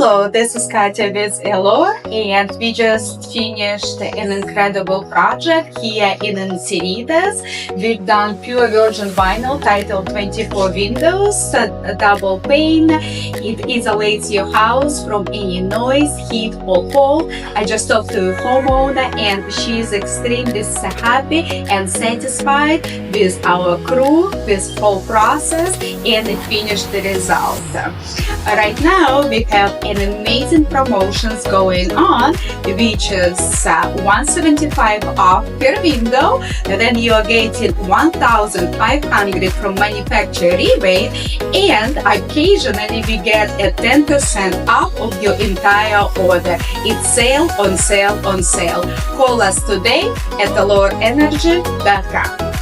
Hello, this is Katya with ELOR, and we just finished an incredible project here in Encinitas. We've done pure virgin vinyl titled 24 windows, a double pane. It isolates your house from any noise, heat or cold. I just talked to a homeowner and she is extremely happy and satisfied with our crew, with whole process, and the finished result. Right now we have an amazing promotions going on, which is $175 off per window. Then you are getting $1,500 from Manufacturer Rebate, and occasionally we get a 10% off of your entire order. It's sale on sale on sale. Call us today at ELORenergy.com.